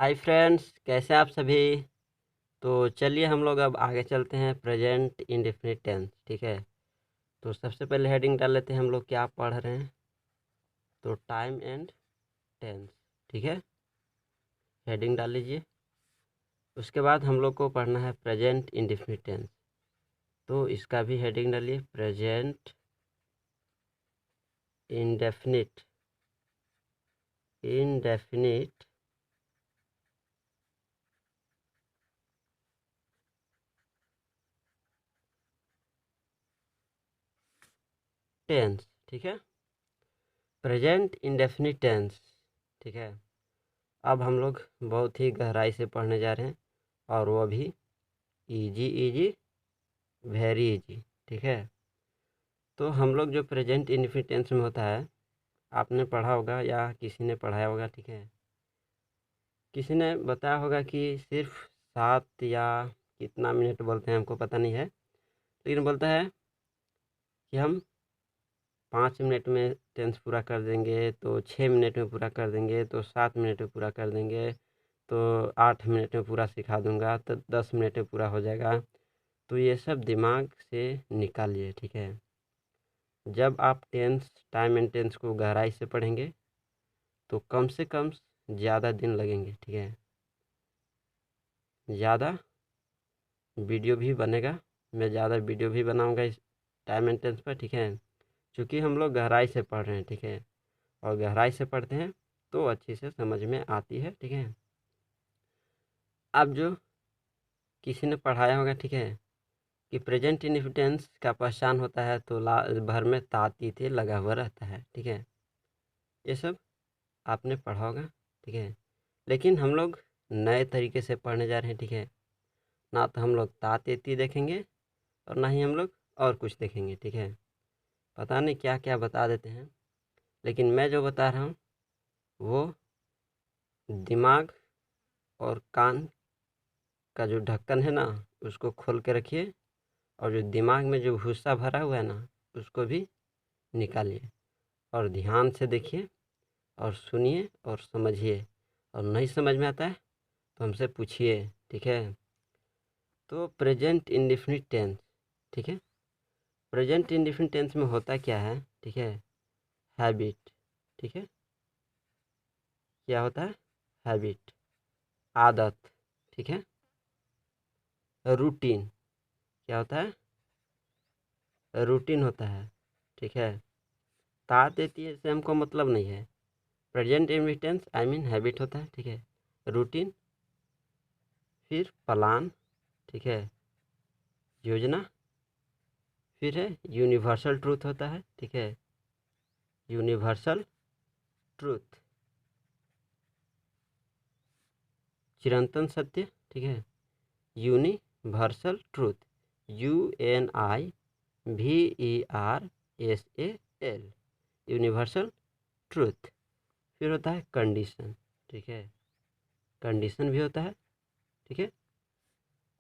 Hi friends, कैसे हैं आप सभी। तो चलिए हम लोग अब आगे चलते हैं प्रेजेंट इंडेफिनिट टेंस। ठीक है, तो सबसे पहले हेडिंग डाल लेते हैं हम लोग क्या पढ़ रहे हैं। तो टाइम एंड टेंस। ठीक है, हेडिंग डाल लीजिए। उसके बाद हम लोग को पढ़ना है प्रेजेंट इंडेफिनिट टेंस। तो इसका भी हेडिंग डालिए, प्रेजेंट इंडेफिनिट इंडेफिनिट टेंस। ठीक है, प्रेजेंट इंडेफिनिट टेंस। ठीक है, अब हम लोग बहुत ही गहराई से पढ़ने जा रहे हैं, और वो भी इजी इजी, वेरी इजी। ठीक है, तो हम लोग जो प्रेजेंट इंडेफिनिट टेंस में होता है, आपने पढ़ा होगा या किसी ने पढ़ाया होगा। ठीक है, किसी ने बताया होगा कि सिर्फ 7 या कितना मिनट बोलते हैं, हमको पता नहीं है, लेकिन बोलता है कि हम 5 मिनट में टेंस पूरा कर देंगे, तो 6 मिनट में पूरा कर देंगे, तो 7 मिनट में पूरा कर देंगे, तो 8 मिनट में पूरा सिखा दूंगा, तो 10 मिनट में पूरा हो जाएगा। तो ये सब दिमाग से निकालिए। ठीक है, जब आप टेंस, टाइम एंड टेंस को गहराई से पढ़ेंगे तो कम से कम ज़्यादा दिन लगेंगे। ठीक है, ज़्यादा वीडियो भी बनेगा, मैं ज़्यादा वीडियो भी बनाऊंगा इस टाइम एंड टेंस पर। ठीक है, क्योंकि हम लोग गहराई से पढ़ रहे हैं। ठीक है, और गहराई से पढ़ते हैं तो अच्छी से समझ में आती है। ठीक है, अब जो किसी ने पढ़ाया होगा, ठीक है, कि प्रेजेंट इंडिफिटेंस का पहचान होता है तो ला भर में तातीते लगा हुआ रहता है। ठीक है, ये सब आपने पढ़ा होगा। ठीक है, लेकिन हम लोग नए तरीके से पढ़ने जा रहे हैं। ठीक है, ना तो हम लोग तातीती देखेंगे और ना ही हम लोग और कुछ देखेंगे। ठीक है, पता नहीं क्या क्या बता देते हैं, लेकिन मैं जो बता रहा हूँ वो दिमाग और कान का जो ढक्कन है ना, उसको खोल के रखिए, और जो दिमाग में जो भूसा भरा हुआ है ना, उसको भी निकालिए, और ध्यान से देखिए और सुनिए और समझिए। और नहीं समझ में आता है तो हमसे पूछिए। ठीक है, तो प्रेजेंट इंडेफिनिट टेंस। ठीक है, प्रेजेंट इंडेफिनिट टेंस में होता क्या है। ठीक है, हैबिट। ठीक है, क्या होता है, हैबिट, आदत। ठीक है, रूटीन, क्या होता है, रूटीन होता है। ठीक है, तात देती है इससे हमको मतलब नहीं है। प्रेजेंट इंडेफिनिट आई मीन हैबिट होता है। ठीक है, रूटीन, फिर प्लान। ठीक है, योजना, फिर है यूनिवर्सल ट्रूथ होता है। ठीक है, यूनिवर्सल ट्रूथ, चिरंतन सत्य। ठीक है, universal truth, UNIVERSAL, universal truth. फिर होता है कंडीशन। ठीक है, कंडीशन भी होता है। ठीक है,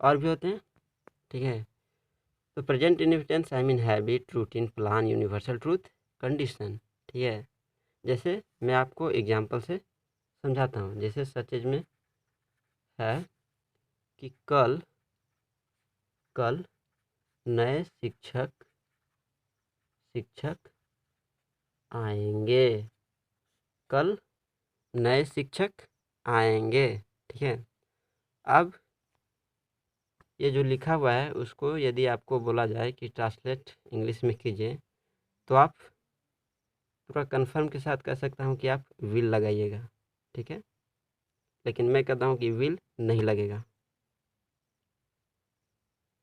और भी होते हैं। ठीक है, तो present indefinite I mean habit, routine, plan, universal truth, condition. ठीक है, जैसे मैं आपको एग्जांपल से समझाता हूँ। जैसे सचेज में है कि कल कल नए शिक्षक शिक्षक आएंगे। कल नए शिक्षक आएंगे। ठीक है, अब ये जो लिखा हुआ है उसको यदि आपको बोला जाए कि ट्रांसलेट इंग्लिश में कीजिए, तो आप पूरा कंफर्म के साथ कह सकता हूँ कि आप विल लगाइएगा। ठीक है, लेकिन मैं कहता हूँ कि विल नहीं लगेगा।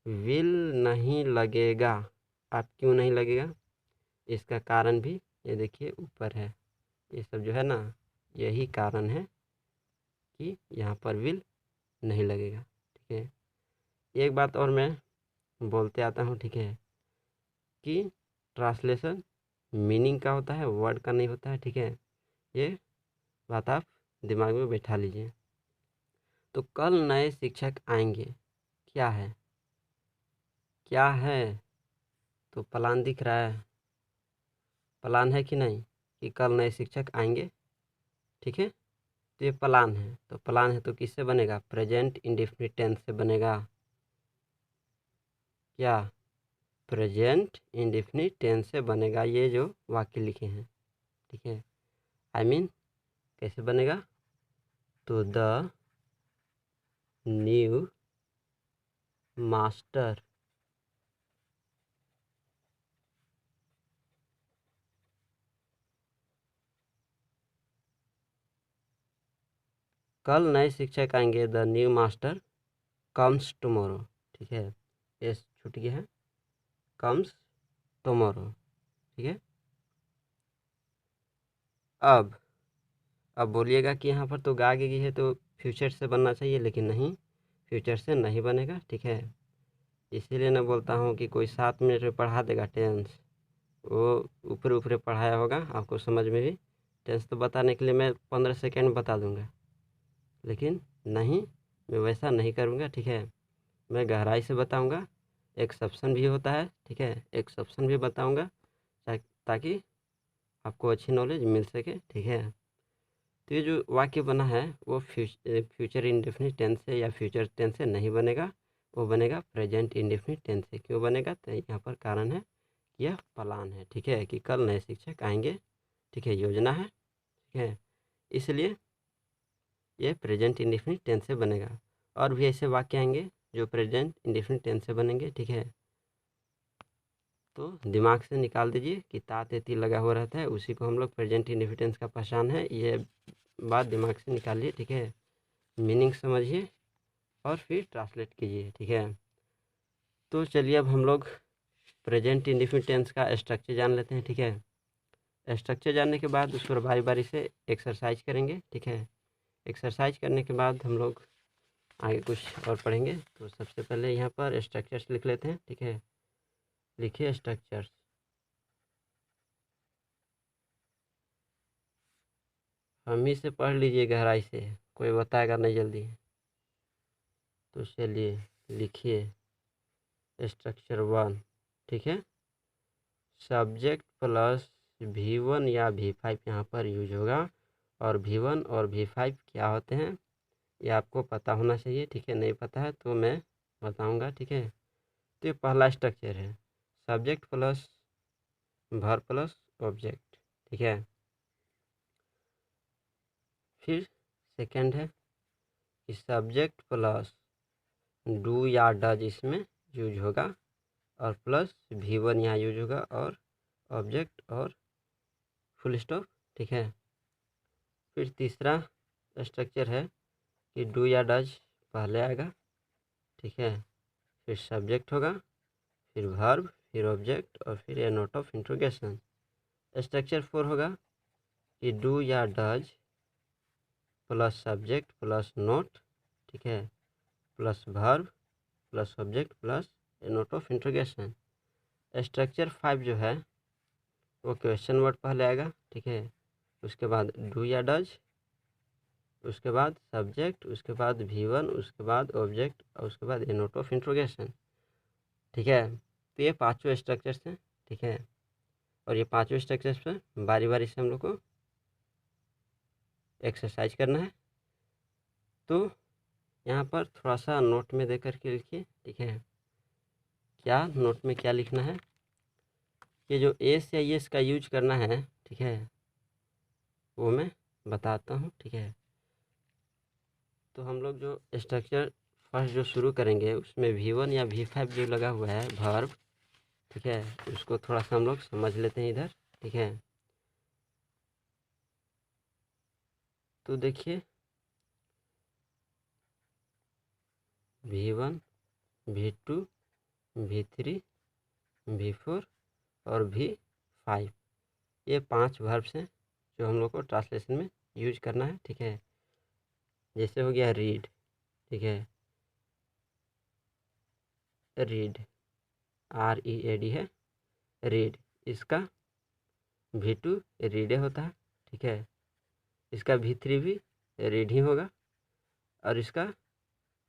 विल नहीं लगेगा। आप क्यों नहीं लगेगा, इसका कारण भी ये देखिए ऊपर है। ये सब जो है ना, यही कारण है कि यहाँ पर विल नहीं लगेगा। ठीक है, एक बात और मैं बोलते आता हूँ। ठीक है, कि ट्रांसलेशन मीनिंग का होता है, वर्ड का नहीं होता है। ठीक है, ये बात आप दिमाग में बैठा लीजिए। तो कल नए शिक्षक आएंगे, क्या है, क्या है, तो प्लान दिख रहा है। प्लान है कि नहीं कि कल नए शिक्षक आएंगे। ठीक है, तो ये प्लान है, तो प्लान है तो किससे बनेगा? प्रेजेंट इंडेफिनिट टेंस से बनेगा। क्या? प्रेजेंट इंडेफिनिट टेंस से बनेगा ये जो वाक्य लिखे हैं, ठीक है। आई मीन कैसे बनेगा? तो द न्यू मास्टर कल नए शिक्षक आएंगे। The new master comes tomorrow, ठीक है। ये छूट गया है, कम्स टुमारो, ठीक है। अब बोलिएगा कि यहाँ पर तो गा गई है तो फ्यूचर से बनना चाहिए, लेकिन नहीं, फ्यूचर से नहीं बनेगा, ठीक है। इसीलिए मैं बोलता हूँ कि कोई 7 मिनट में पढ़ा देगा टेंस, वो ऊपर ऊपर पढ़ाया होगा, आपको समझ में भी। टेंस तो बताने के लिए मैं 15 सेकेंड बता दूंगा, लेकिन नहीं, मैं वैसा नहीं करूँगा, ठीक है। मैं गहराई से बताऊँगा, एक्सेप्शन भी होता है, ठीक है, एक्सेप्शन भी बताऊँगा ताकि आपको अच्छी नॉलेज मिल सके, ठीक है। तो ये जो वाक्य बना है वो फ्यूचर इंडेफिनिट टेंस से या फ्यूचर टेंस से नहीं बनेगा, वो बनेगा प्रेजेंट इंडेफिनिट टेंस से। क्यों बनेगा? तो यहाँ पर कारण है, यह प्लान है, ठीक है, कि कल नए शिक्षक आएंगे, ठीक है, योजना है, ठीक है, इसलिए ये प्रेजेंट इंडेफिनिट टेंस से बनेगा। और भी ऐसे वाक्य आएंगे जो प्रेजेंट इंडेफिनिट टेंस से बनेंगे, ठीक है। तो दिमाग से निकाल दीजिए कि ता तेती लगा हुआ रहता है, उसी को हम लोग प्रेजेंट इंडेफिनिट टेंस का पहचान है, ये बात दिमाग से निकालिए, ठीक है। मीनिंग समझिए और फिर ट्रांसलेट कीजिए, ठीक है। तो चलिए अब हम लोग प्रेजेंट इंडेफिनिट टेंस का स्ट्रक्चर जान लेते हैं, ठीक है। स्ट्रक्चर जानने के बाद उस पर बारी बारी से एक्सरसाइज करेंगे, ठीक है। एक्सरसाइज करने के बाद हम लोग आगे कुछ और पढ़ेंगे। तो सबसे पहले यहाँ पर स्ट्रक्चर्स लिख लेते हैं, ठीक है। लिखिए स्ट्रक्चर्स। हम ही से पढ़ लीजिए गहराई से, कोई बताएगा नहीं जल्दी। तो चलिए लिखिए स्ट्रक्चर 1, ठीक है। सब्जेक्ट प्लस V1 या V5 यहाँ पर यूज होगा, और V1 और V5 क्या होते हैं ये आपको पता होना चाहिए, ठीक है। नहीं पता है तो मैं बताऊंगा, ठीक है। तो ये पहला स्ट्रक्चर है, subject plus verb plus object, ठीक है। फिर सेकंड है कि सब्जेक्ट प्लस डू या डज इसमें यूज होगा, और प्लस V1 यहाँ यूज होगा, और ऑब्जेक्ट और फुल स्टॉप, ठीक है। फिर तीसरा स्ट्रक्चर है कि डू या डज पहले आएगा, ठीक है। फिर सब्जेक्ट होगा, फिर वर्ब, फिर ऑब्जेक्ट, और फिर ए नोट ऑफ इंट्रोगेशन। स्ट्रक्चर 4 होगा कि डू या does plus subject plus note, ठीक है, plus verb plus object plus A note of interrogation. Structure 5 जो है वो क्वेश्चन वर्ड पहले आएगा, ठीक है। उसके बाद डू या डज, उसके बाद सब्जेक्ट, उसके बाद V1, उसके बाद ऑब्जेक्ट, और उसके बाद ए नोट ऑफ इंट्रोगेशन, ठीक है। तो ये पांचों स्ट्रक्चर्स हैं, ठीक है। और ये पांचों स्ट्रक्चर्स पर बारी बारी से हम लोग को एक्सरसाइज करना है। तो यहाँ पर थोड़ा सा नोट में दे करके लिखिए, ठीक है। क्या नोट में क्या लिखना है? ये जो एस या एस का यूज करना है, ठीक है, वो मैं बताता हूँ, ठीक है। तो हम लोग जो स्ट्रक्चर फर्स्ट जो शुरू करेंगे उसमें V1 या V5 जो लगा हुआ है वर्ब, ठीक है, उसको थोड़ा सा हम लोग समझ लेते हैं इधर, ठीक है। तो देखिए V1, V2, V3, V4 और V5, ये 5 वर्ब्स हैं जो हम लोग को ट्रांसलेशन में यूज करना है, ठीक है। जैसे हो गया रीड, ठीक है, रीड READ है, रीड, इसका V2 रीडे होता है, ठीक है। इसका V3 भी रीड ही होगा, और इसका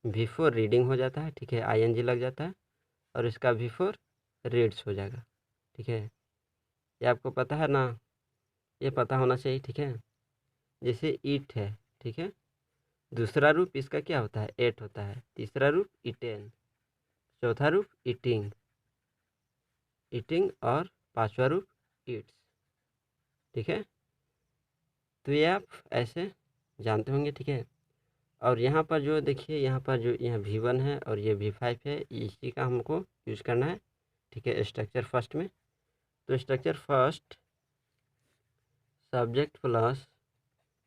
V4 रीडिंग हो जाता है, ठीक है, ING लग जाता है, और इसका V4 रीड्स हो जाएगा, ठीक है। ये आपको पता है ना, ये पता होना चाहिए, ठीक है। जैसे ईट है, ठीक है। दूसरा रूप इसका क्या होता है, एट होता है। तीसरा रूप इटेन, चौथा रूप ईटिंग, ईटिंग, और पांचवा रूप ईट्स। ठीक है, तो ये आप ऐसे जानते होंगे। ठीक है, और यहाँ पर जो देखिए, यहाँ पर जो यहाँ V1 है और ये V5 है, इसी का हमको यूज करना है। ठीक है, स्ट्रक्चर फर्स्ट में, तो structure first subject plus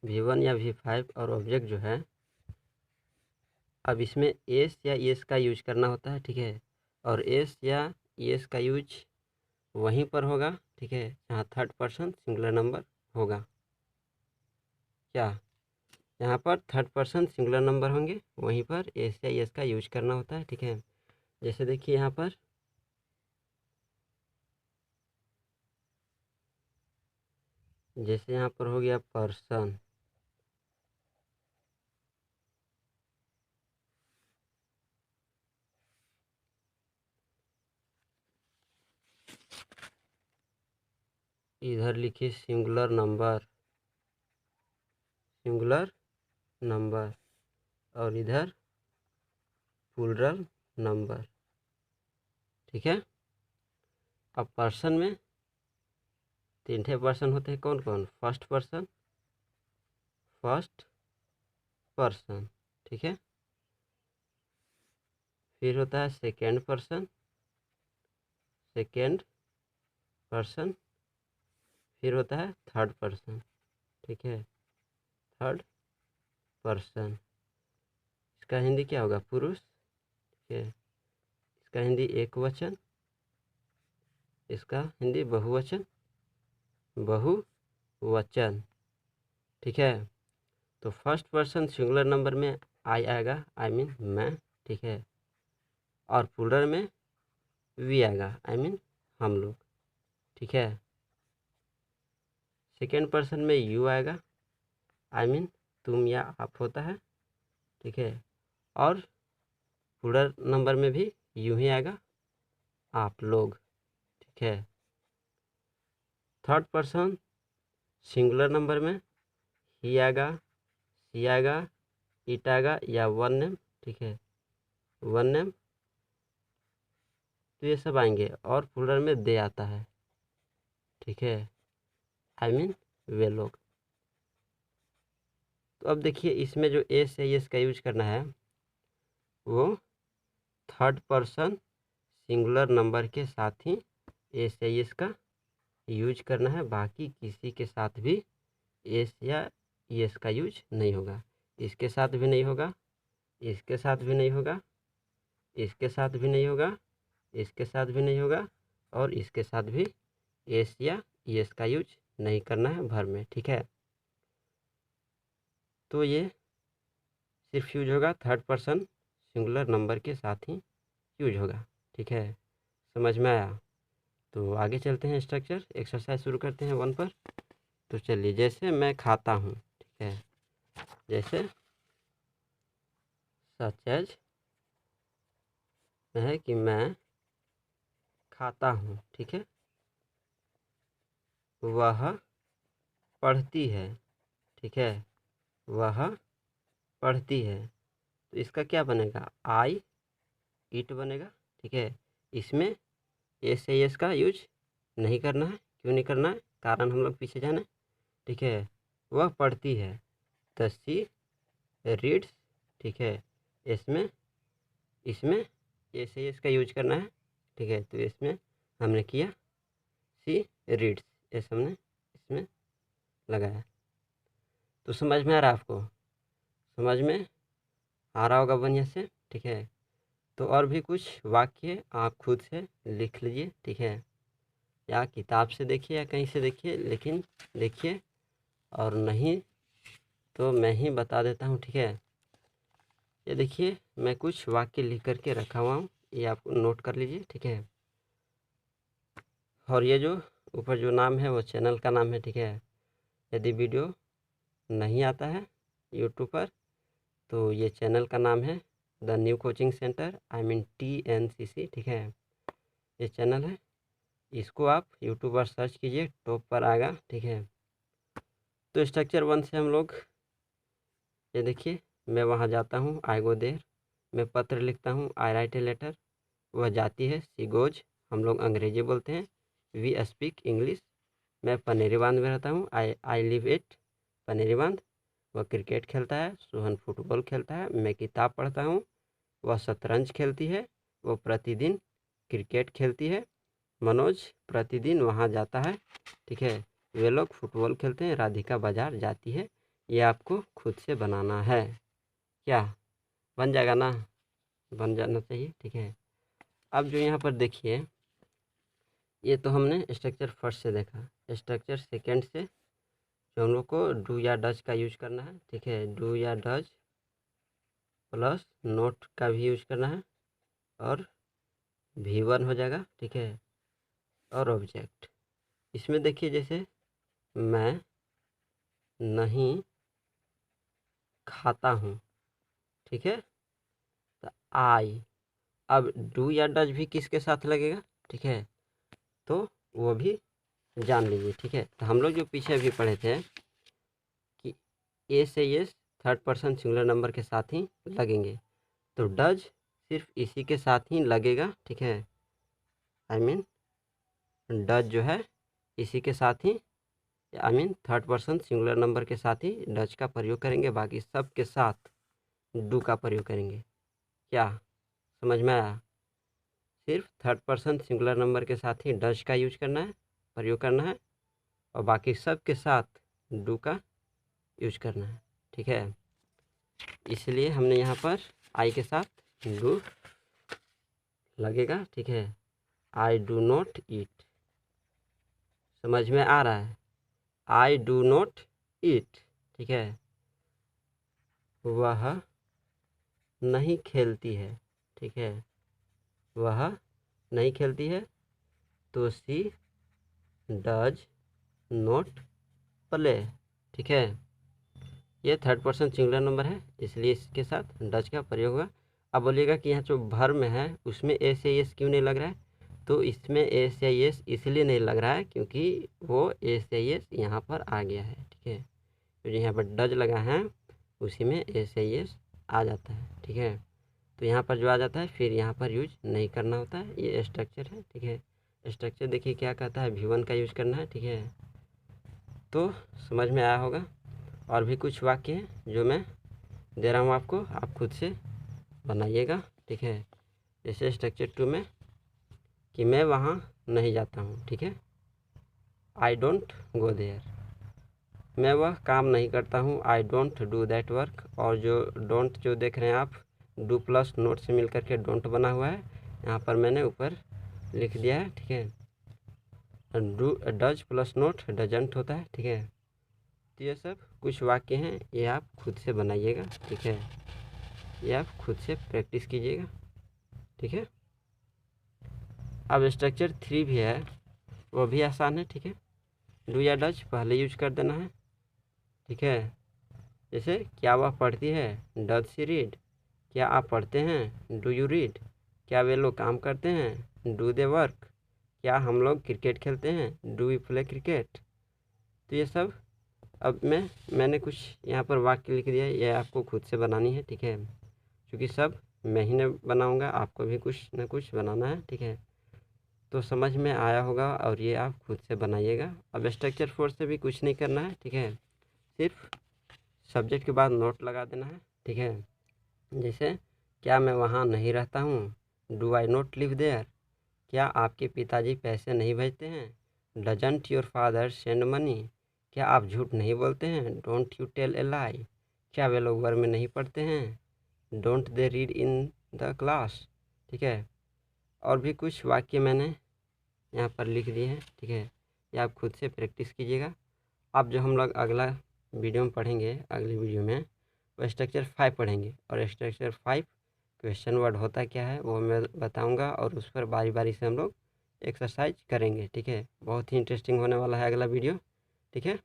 V1 या V5 और ऑब्जेक्ट जो है, अब इसमें एस या एस का यूज करना होता है। ठीक है, और एस या एस का यूज वहीं पर होगा। ठीक है, जहाँ थर्ड पर्सन सिंगुलर नंबर होगा। क्या, यहाँ पर थर्ड पर्सन सिंगुलर नंबर होंगे, वहीं पर एस या एस का यूज करना होता है। ठीक है, जैसे देखिए यहाँ पर जैसे यहाँ पर हो गया पर्सन, इधर लिखिए सिंगुलर नंबर, सिंगुलर नंबर, और इधर प्लूरल नंबर। ठीक है, अब पर्सन में तीन ठे पर्सन होते हैं। कौन कौन, फर्स्ट पर्सन, फर्स्ट पर्सन। ठीक है, फिर होता है सेकेंड पर्सन, सेकेंड पर्सन, फिर होता है थर्ड पर्सन। ठीक है, थर्ड पर्सन। इसका हिंदी क्या होगा, पुरुष। ठीक है, इसका हिंदी एक वचन, इसका हिंदी बहुवचन, बहुवचन। ठीक है, तो फर्स्ट पर्सन सिंगुलर नंबर में आई आएगा, आई मीन मैं। ठीक है, और प्लूरल में वी आएगा, आई मीन हम लोग। ठीक है, सेकेंड पर्सन में यू आएगा, आई मीन तुम या आप होता है। ठीक है, और प्लूरल नंबर में भी यू ही आएगा, आप लोग। ठीक है, थर्ड पर्सन सिंगुलर नंबर में ही आएगा, सी आएगा, इट आएगा, या वन नेम। ठीक है, वन नेम, तो ये सब आएंगे, और प्लूरल में दे आता है। ठीक है, आई मीन वे लोग। तो अब देखिए, इसमें जो एस है एस का यूज करना है, वो थर्ड पर्सन सिंगुलर नंबर के साथ ही एस या एस का यूज करना है। बाकी किसी के साथ भी एस या एस का यूज नहीं होगा। इसके साथ भी नहीं होगा, इसके साथ भी नहीं होगा, इसके साथ भी नहीं होगा, इसके साथ भी नहीं होगा, और इसके साथ भी एस या एस का यूज नहीं करना है भर में। ठीक है, तो ये सिर्फ यूज होगा थर्ड पर्सन सिंगुलर नंबर के साथ ही यूज होगा। ठीक है, समझ में आया। तो आगे चलते हैं, स्ट्रक्चर एक्सरसाइज शुरू करते हैं 1 पर। तो चलिए, जैसे मैं खाता हूँ। ठीक है, जैसे सच एज है कि मैं खाता हूँ। ठीक है, वह पढ़ती है। ठीक है, वह पढ़ती है, तो इसका क्या बनेगा, आई इट बनेगा। ठीक है, इसमें एस से एस का यूज नहीं करना है। क्यों नहीं करना है, कारण हम लोग पीछे जाना है। ठीक है, वह पढ़ती है, द सी रीड्स। ठीक है, इसमें इसमें एस से एस का यूज करना है। ठीक है, तो इसमें हमने किया सी रीड्स, एस हमने इसमें लगाया। तो समझ में आ रहा है आपको, समझ में आ रहा होगा बढ़िया से। ठीक है, तो और भी कुछ वाक्य आप खुद से लिख लीजिए। ठीक है, या किताब से देखिए या कहीं से देखिए, लेकिन देखिए, और नहीं तो मैं ही बता देता हूँ। ठीक है, ये देखिए, मैं कुछ वाक्य लिख करके रखा हुआ हूँ, ये आप नोट कर लीजिए। ठीक है, और ये जो ऊपर जो नाम है वो चैनल का नाम है। ठीक है, यदि वीडियो नहीं आता है यूट्यूब पर, तो ये चैनल का नाम है the new coaching centre, I mean TNCC। ठीक है, ये चैनल है, इसको आप यूट्यूब पर सर्च कीजिए, टॉप पर आएगा। ठीक है, तो स्ट्रक्चर 1 से हम लोग ये देखिए, मैं वहाँ जाता हूँ, आई गो देयर। मैं पत्र लिखता हूँ, आई राइट ए लेटर। वह जाती है, सी गोज, हम लोग अंग्रेजी बोलते हैं, वी स्पीक इंग्लिश। मैं पनेरी बांध में रहता हूँ, आई लिव इट पनेरी बांध। वह क्रिकेट खेलता है, सोहन फुटबॉल खेलता है। मैं किताब पढ़ता हूँ, वह शतरंज खेलती है। वो प्रतिदिन क्रिकेट खेलती है। मनोज प्रतिदिन वहाँ जाता है, ठीक है। वे लोग फुटबॉल खेलते हैं। राधिका बाजार जाती है। ये आपको खुद से बनाना है। क्या बन जाएगा ना? बन जाना चाहिए, ठीक है। अब जो यहाँ पर देखिए, ये तो हमने स्ट्रक्चर फर्स्ट से देखा। स्ट्रक्चर सेकंड से जो हम लोग को डू या डज का यूज करना है, ठीक है। डू या डज प्लस नोट का भी यूज करना है और V1 हो जाएगा, ठीक है। और ऑब्जेक्ट इसमें देखिए, जैसे मैं नहीं खाता हूँ, ठीक है। तो आई, अब डू या डज भी किसके साथ लगेगा, ठीक है। तो वो भी जान लीजिए, ठीक है। तो हम लोग जो पीछे अभी पढ़े थे कि ए से S third person singular number के साथ ही लगेंगे, तो डज सिर्फ इसी के साथ ही लगेगा, ठीक है। आई मीन डज जो है इसी के साथ ही, I mean third person singular number के साथ ही डज का प्रयोग करेंगे। बाकी सब के साथ डू का प्रयोग करेंगे। क्या समझ में आया? सिर्फ थर्ड पर्सन सिंगुलर नंबर के साथ ही डज का यूज करना है, प्रयोग करना है, और बाकी सब के साथ डू का यूज करना है, ठीक है। इसलिए हमने यहाँ पर आई के साथ डू लगेगा, ठीक है। आई डू नॉट ईट, समझ में आ रहा है? आई डू नॉट ईट, ठीक है। वह नहीं खेलती है, ठीक है। वह नहीं खेलती है, तो सी डज नॉट प्ले, ठीक है। ये थर्ड पर्सन सिंगुलर नंबर है, इसलिए इसके साथ डज का प्रयोग होगा। अब बोलिएगा कि यहाँ जो भर में है उसमें ए से एस क्यों नहीं लग रहा है? तो इसमें ए से एस इसलिए नहीं लग रहा है क्योंकि वो ए से एस यहाँ पर आ गया है, ठीक है। तो यहाँ पर डज लगा है, उसी में ए से एस आ जाता है, ठीक है। तो यहाँ पर जो आ जाता है फिर यहाँ पर यूज नहीं करना होता है। ये स्ट्रक्चर है, ठीक है। स्ट्रक्चर देखिए क्या कहता है, V1 का यूज करना है, ठीक है। तो समझ में आया होगा। और भी कुछ वाक्य हैं जो मैं दे रहा हूँ आपको, आप खुद से बनाइएगा, ठीक है। जैसे स्ट्रक्चर 2 में कि मैं वहाँ नहीं जाता हूँ, ठीक है। आई डोंट गो देयर, मैं वह काम नहीं करता हूँ। I don't do that work. और जो डोंट जो देख रहे हैं आप, डू प्लस नोट से मिल करके डोंट बना हुआ है, यहाँ पर मैंने ऊपर लिख दिया है, ठीक है। Do does plus note doesn't होता है, ठीक है। तो ये सब कुछ वाक्य हैं, ये आप खुद से बनाइएगा, ठीक है। ये आप खुद से प्रैक्टिस कीजिएगा, ठीक है। अब स्ट्रक्चर 3 भी है, वो भी आसान है, ठीक है। डू या डज पहले यूज कर देना है, ठीक है। जैसे क्या वह पढ़ती है, डज सी रीड। क्या आप पढ़ते हैं, डू यू रीड। क्या वे लोग काम करते हैं, डू दे वर्क। क्या हम लोग क्रिकेट खेलते हैं, डू वी प्ले क्रिकेट। तो ये सब अब मैंने कुछ यहाँ पर वाक्य लिख दिया है, ये आपको खुद से बनानी है, ठीक है। क्योंकि सब मैं ही नहीं बनाऊँगा, आपको भी कुछ न कुछ बनाना है, ठीक है। तो समझ में आया होगा और ये आप खुद से बनाइएगा। अब स्ट्रक्चर 4 से भी कुछ नहीं करना है, ठीक है। सिर्फ सब्जेक्ट के बाद नोट लगा देना है, ठीक है। जैसे क्या मैं वहाँ नहीं रहता हूँ, do I not live there. क्या आपके पिताजी पैसे नहीं भेजते हैं, doesn't your father send money. क्या आप झूठ नहीं बोलते हैं, don't you tell a lie. क्या वे लोग वर्ग में नहीं पढ़ते हैं, don't they read in the class, ठीक है। और भी कुछ वाक्य मैंने यहाँ पर लिख दिए हैं, ठीक है। ये आप खुद से प्रैक्टिस कीजिएगा। अब जो हम लोग अगला वीडियो में पढ़ेंगे, अगली वीडियो में वो स्ट्रक्चर 5 पढ़ेंगे। और स्ट्रक्चर 5 क्वेश्चन वर्ड होता क्या है वो मैं बताऊंगा, और उस पर बारी बारी से हम लोग एक्सरसाइज करेंगे, ठीक है। बहुत ही इंटरेस्टिंग होने वाला है अगला वीडियो, ठीक है।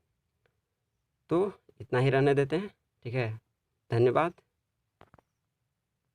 तो इतना ही रहने देते हैं, ठीक है। धन्यवाद।